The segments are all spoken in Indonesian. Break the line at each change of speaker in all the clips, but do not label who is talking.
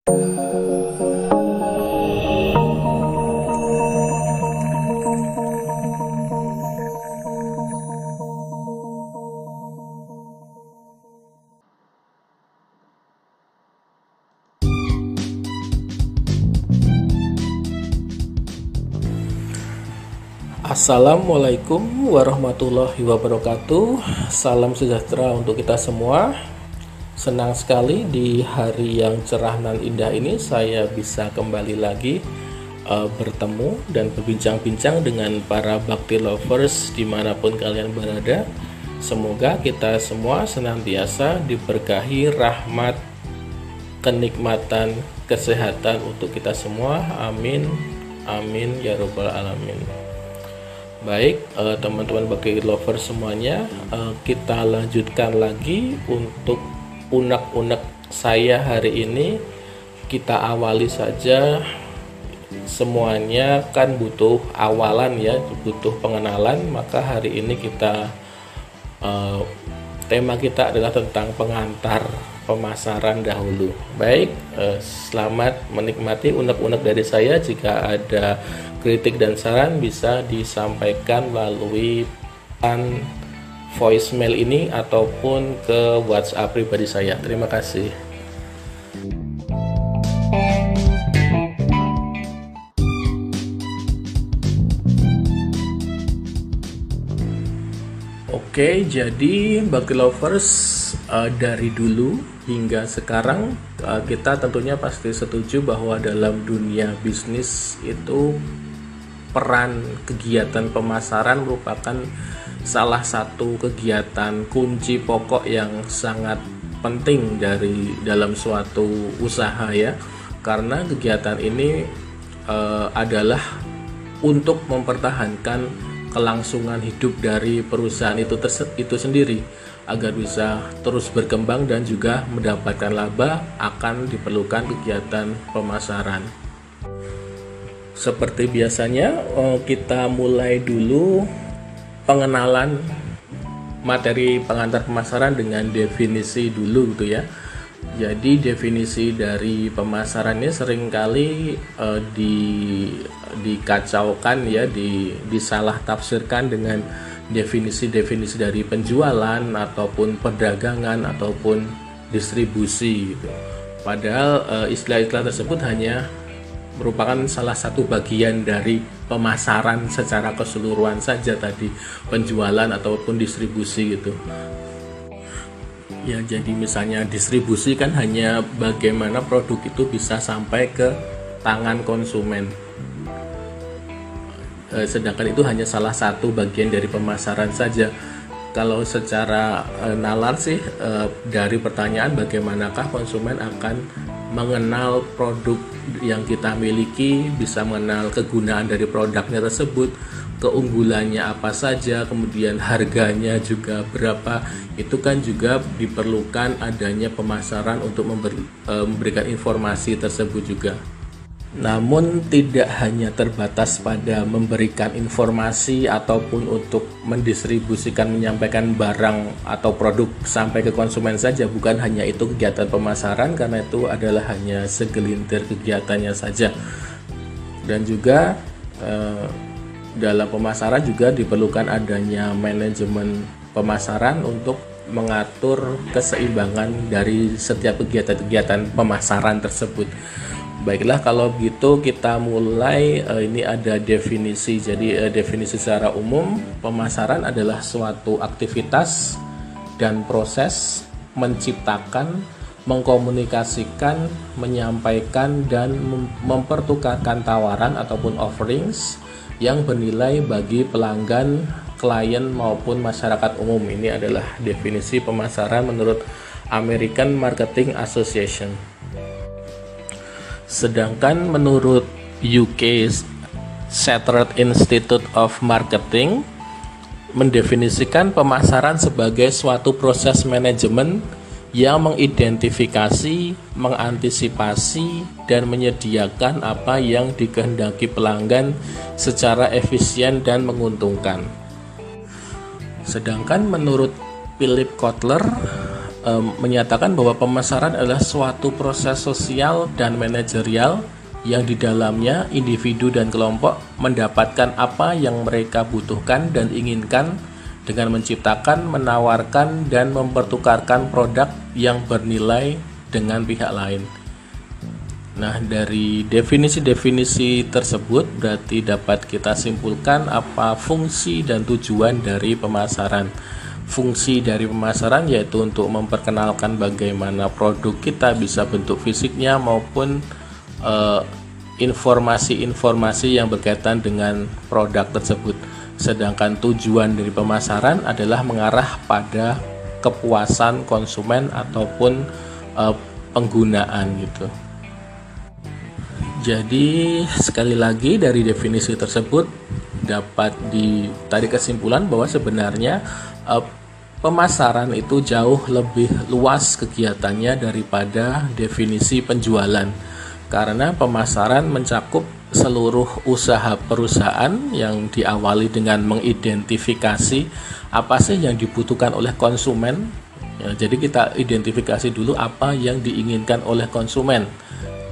Assalamualaikum warahmatullahi wabarakatuh. Salam sejahtera untuk kita semua. Senang sekali di hari yang cerah dan indah ini saya bisa kembali lagi bertemu dan berbincang-bincang dengan para bakti lovers dimanapun kalian berada. Semoga kita semua senantiasa diberkahi rahmat, kenikmatan, kesehatan untuk kita semua. Amin, amin ya robbal alamin. Baik, teman-teman bakti lover semuanya, kita lanjutkan lagi untuk unek-unek saya hari ini. Kita awali saja, semuanya kan butuh awalan ya, butuh pengenalan. Maka hari ini kita tema kita adalah tentang pengantar pemasaran dahulu. Baik, selamat menikmati unek-unek dari saya. Jika ada kritik dan saran bisa disampaikan melalui voicemail ini ataupun ke WhatsApp pribadi saya. Terima kasih. Oke, jadi bakti lovers, dari dulu hingga sekarang kita tentunya pasti setuju bahwa dalam dunia bisnis itu peran kegiatan pemasaran merupakan salah satu kegiatan kunci pokok yang sangat penting dalam suatu usaha ya, karena kegiatan ini adalah untuk mempertahankan kelangsungan hidup dari perusahaan itu sendiri agar bisa terus berkembang dan juga mendapatkan laba. Akan diperlukan kegiatan pemasaran. Seperti biasanya, kita mulai dulu pengenalan materi pengantar pemasaran dengan definisi dulu gitu ya. Jadi definisi dari pemasaran ini seringkali dikacaukan ya, disalah tafsirkan dengan definisi-definisi dari penjualan ataupun perdagangan ataupun distribusi gitu. Padahal istilah-istilah tersebut hanya merupakan salah satu bagian dari pemasaran secara keseluruhan saja tadi, penjualan ataupun distribusi gitu. Ya, jadi misalnya distribusi kan hanya bagaimana produk itu bisa sampai ke tangan konsumen. Sedangkan itu hanya salah satu bagian dari pemasaran saja. Kalau secara nalar sih, dari pertanyaan bagaimanakah konsumen akan mengenal produk yang kita miliki, bisa mengenal kegunaan dari produknya tersebut, keunggulannya apa saja, kemudian harganya juga berapa. Itu kan juga diperlukan adanya pemasaran untuk memberikan informasi tersebut juga. Namun tidak hanya terbatas pada memberikan informasi ataupun untuk mendistribusikan, menyampaikan barang atau produk sampai ke konsumen saja. Bukan hanya itu kegiatan pemasaran, karena itu adalah hanya segelintir kegiatannya saja. Dan juga dalam pemasaran juga diperlukan adanya manajemen pemasaran untuk mengatur keseimbangan dari setiap kegiatan-kegiatan pemasaran tersebut. Baiklah, kalau gitu kita mulai. Ini ada definisi. Jadi definisi secara umum, pemasaran adalah suatu aktivitas dan proses menciptakan, mengkomunikasikan, menyampaikan dan mempertukarkan tawaran ataupun offerings yang bernilai bagi pelanggan, klien maupun masyarakat umum. Ini adalah definisi pemasaran menurut American Marketing Association. Sedangkan menurut UK Chartered Institute of Marketing mendefinisikan pemasaran sebagai suatu proses manajemen yang mengidentifikasi, mengantisipasi, dan menyediakan apa yang dikehendaki pelanggan secara efisien dan menguntungkan. Sedangkan menurut Philip Kotler, menyatakan bahwa pemasaran adalah suatu proses sosial dan manajerial yang di dalamnya individu dan kelompok mendapatkan apa yang mereka butuhkan dan inginkan dengan menciptakan, menawarkan, dan mempertukarkan produk yang bernilai dengan pihak lain. Nah, dari definisi-definisi tersebut berarti dapat kita simpulkan apa fungsi dan tujuan dari pemasaran. Fungsi dari pemasaran yaitu untuk memperkenalkan bagaimana produk kita, bisa bentuk fisiknya maupun informasi-informasi yang berkaitan dengan produk tersebut. Sedangkan tujuan dari pemasaran adalah mengarah pada kepuasan konsumen ataupun penggunaan gitu. Jadi sekali lagi dari definisi tersebut dapat ditarik kesimpulan bahwa sebenarnya pemasaran itu jauh lebih luas kegiatannya daripada definisi penjualan, karena pemasaran mencakup seluruh usaha perusahaan yang diawali dengan mengidentifikasi apa sih yang dibutuhkan oleh konsumen. Ya, jadi kita identifikasi dulu apa yang diinginkan oleh konsumen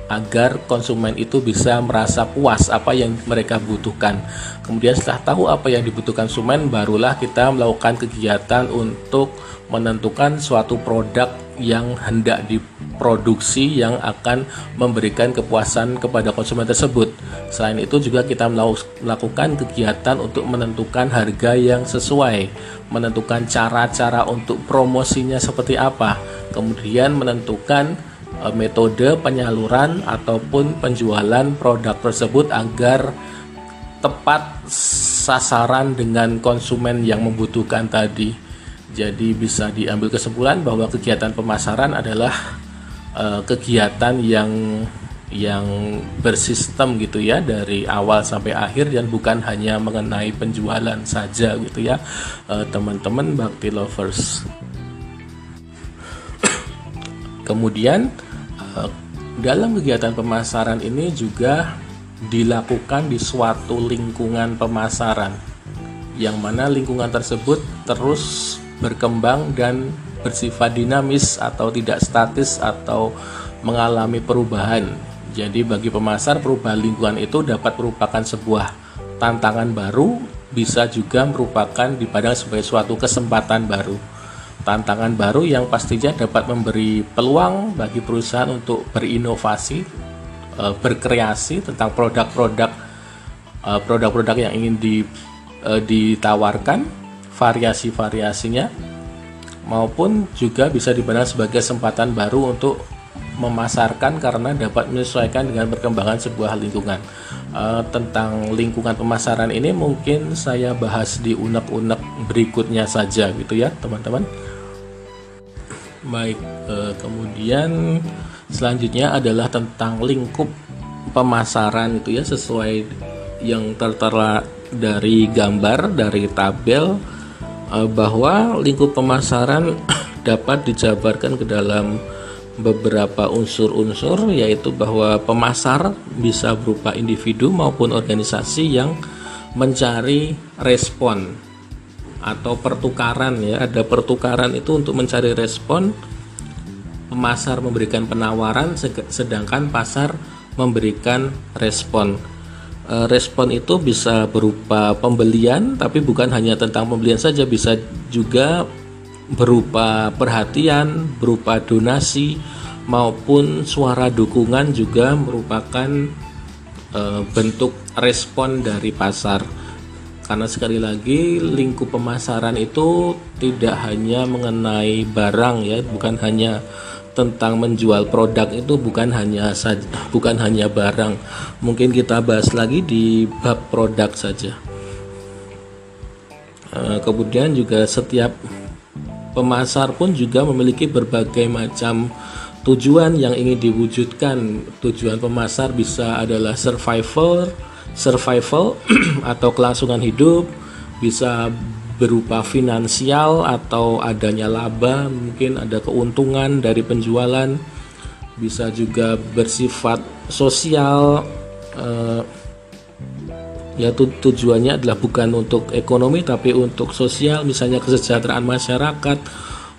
agar konsumen itu bisa merasa puas apa yang mereka butuhkan. Kemudian setelah tahu apa yang dibutuhkan konsumen, barulah kita melakukan kegiatan untuk menentukan suatu produk yang hendak diproduksi yang akan memberikan kepuasan kepada konsumen tersebut. Selain itu juga kita melakukan kegiatan untuk menentukan harga yang sesuai, menentukan cara-cara untuk promosinya seperti apa, kemudian menentukan metode penyaluran ataupun penjualan produk tersebut agar tepat sasaran dengan konsumen yang membutuhkan tadi. Jadi bisa diambil kesimpulan bahwa kegiatan pemasaran adalah kegiatan yang bersistem gitu ya, dari awal sampai akhir, dan bukan hanya mengenai penjualan saja gitu ya, teman-teman Bakti Lovers. Kemudian dalam kegiatan pemasaran ini juga dilakukan di suatu lingkungan pemasaran, yang mana lingkungan tersebut terus berkembang dan bersifat dinamis atau tidak statis atau mengalami perubahan. Jadi bagi pemasar, perubahan lingkungan itu dapat merupakan sebuah tantangan baru, bisa juga merupakan dipandang sebagai suatu kesempatan baru. Tantangan baru yang pastinya dapat memberi peluang bagi perusahaan untuk berinovasi, berkreasi tentang produk-produk yang ingin ditawarkan, variasi-variasinya, maupun juga bisa dipandang sebagai kesempatan baru untuk memasarkan karena dapat menyesuaikan dengan perkembangan sebuah lingkungan. Tentang lingkungan pemasaran ini mungkin saya bahas di unek-unek berikutnya saja gitu ya teman-teman. Baik, kemudian selanjutnya adalah tentang lingkup pemasaran itu ya, sesuai yang tertera dari gambar, dari tabel, bahwa lingkup pemasaran dapat dijabarkan ke dalam beberapa unsur-unsur, yaitu bahwa pemasar bisa berupa individu maupun organisasi yang mencari respon atau pertukaran ya. Ada pertukaran itu untuk mencari respon, pemasar memberikan penawaran sedangkan pasar memberikan respon. Respon itu bisa berupa pembelian, tapi bukan hanya tentang pembelian saja, bisa juga berupa perhatian, berupa donasi, maupun suara dukungan juga merupakan bentuk respon dari pasar. Karena sekali lagi lingkup pemasaran itu tidak hanya mengenai barang ya, bukan hanya tentang menjual produk, itu bukan hanya barang. Mungkin kita bahas lagi di bab produk saja. Kemudian juga setiap pemasar pun juga memiliki berbagai macam tujuan yang ingin diwujudkan. Tujuan pemasar bisa adalah survival atau kelangsungan hidup, bisa berupa finansial atau adanya laba, mungkin ada keuntungan dari penjualan, bisa juga bersifat sosial, ya tujuannya adalah bukan untuk ekonomi tapi untuk sosial, misalnya kesejahteraan masyarakat,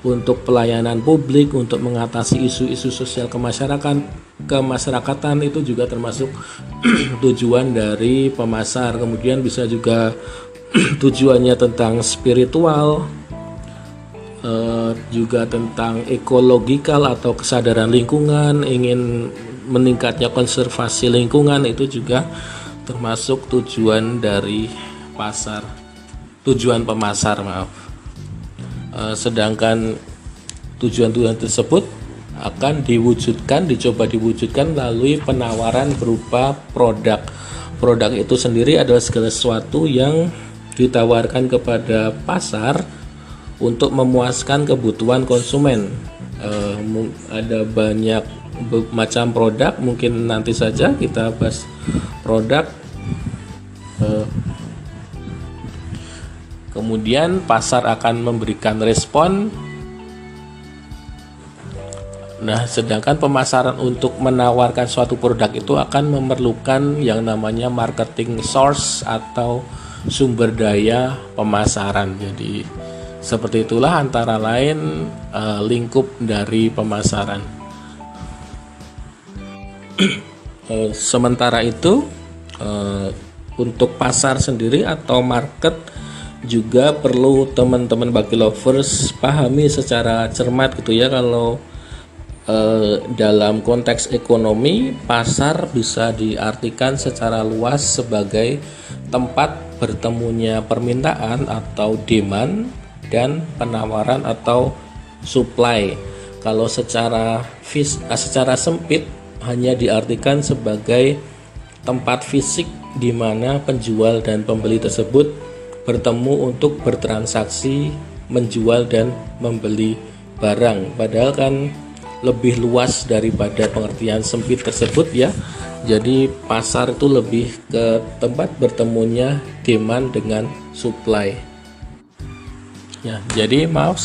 untuk pelayanan publik, untuk mengatasi isu-isu sosial kemasyarakatan itu juga termasuk tujuan dari pemasar. Kemudian bisa juga tujuannya tentang spiritual, juga tentang ekologikal atau kesadaran lingkungan, ingin meningkatnya konservasi lingkungan, itu juga termasuk tujuan dari tujuan pemasar, maaf. Sedangkan tujuan-tujuan tersebut akan dicoba diwujudkan melalui penawaran berupa produk. Produk itu sendiri adalah segala sesuatu yang ditawarkan kepada pasar untuk memuaskan kebutuhan konsumen. Ada banyak macam produk, mungkin nanti saja kita bahas produk. Kemudian pasar akan memberikan respon. Nah, sedangkan pemasaran untuk menawarkan suatu produk itu akan memerlukan yang namanya marketing source atau sumber daya pemasaran. Jadi seperti itulah antara lain lingkup dari pemasaran. Sementara itu untuk pasar sendiri atau market juga perlu teman-teman Baki Lovers pahami secara cermat gitu ya. Kalau dalam konteks ekonomi, pasar bisa diartikan secara luas sebagai tempat bertemunya permintaan atau demand dan penawaran atau supply. Kalau secara sempit hanya diartikan sebagai tempat fisik di mana penjual dan pembeli tersebut bertemu untuk bertransaksi, menjual dan membeli barang. Padahal kan lebih luas daripada pengertian sempit tersebut ya. Jadi pasar itu lebih ke tempat bertemunya demand dengan supply. Ya, jadi maaf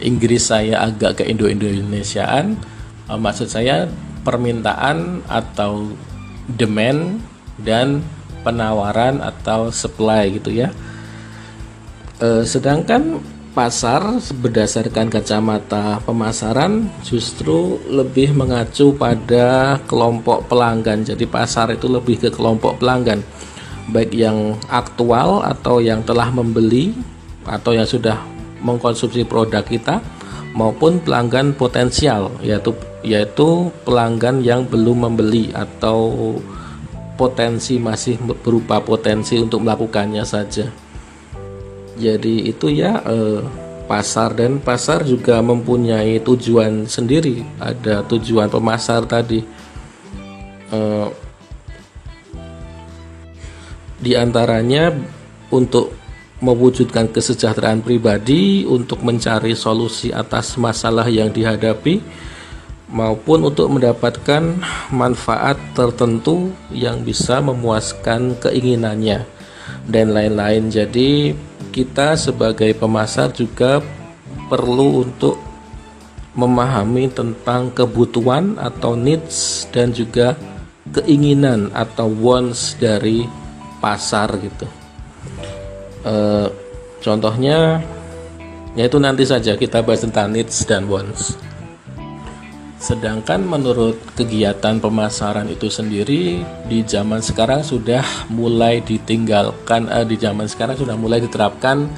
Inggris saya agak ke Indo-Indonesiaan. Maksud saya permintaan atau demand dan penawaran atau supply gitu ya. Sedangkan pasar berdasarkan kacamata pemasaran justru lebih mengacu pada kelompok pelanggan. Jadi pasar itu lebih ke kelompok pelanggan, baik yang aktual atau yang telah membeli atau yang sudah mengkonsumsi produk kita, maupun pelanggan potensial, yaitu pelanggan yang belum membeli atau masih berupa potensi untuk melakukannya saja. Jadi itu ya pasar, dan pasar juga mempunyai tujuan sendiri. Ada tujuan pemasar tadi, di antaranya untuk mewujudkan kesejahteraan pribadi, untuk mencari solusi atas masalah yang dihadapi, maupun untuk mendapatkan manfaat tertentu yang bisa memuaskan keinginannya dan lain-lain. Jadi kita sebagai pemasar juga perlu untuk memahami tentang kebutuhan atau needs dan juga keinginan atau wants dari pasar gitu. Contohnya yaitu nanti saja kita bahas tentang needs dan wants. Sedangkan menurut kegiatan pemasaran itu sendiri di zaman sekarang sudah mulai ditinggalkan, di zaman sekarang sudah mulai diterapkan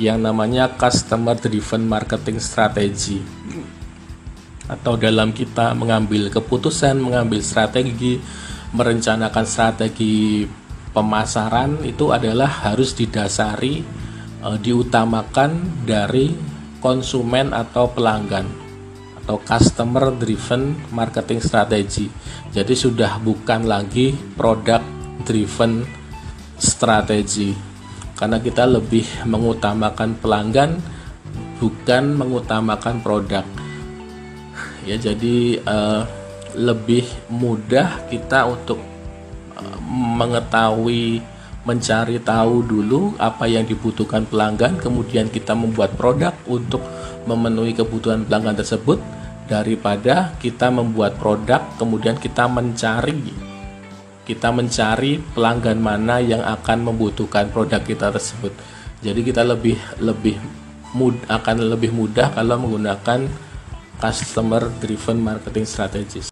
yang namanya customer driven marketing strategy, atau dalam kita mengambil keputusan, mengambil strategi, merencanakan strategi pemasaran itu adalah harus didasari, diutamakan dari konsumen atau pelanggan, atau customer driven marketing strategy. Jadi sudah bukan lagi product driven strategy, karena kita lebih mengutamakan pelanggan, bukan mengutamakan produk ya. Jadi lebih mudah kita untuk mengetahui, mencari tahu dulu apa yang dibutuhkan pelanggan, kemudian kita membuat produk untuk memenuhi kebutuhan pelanggan tersebut, daripada kita membuat produk kemudian kita mencari pelanggan mana yang akan membutuhkan produk kita tersebut. Jadi kita lebih akan lebih mudah kalau menggunakan customer driven marketing strategies.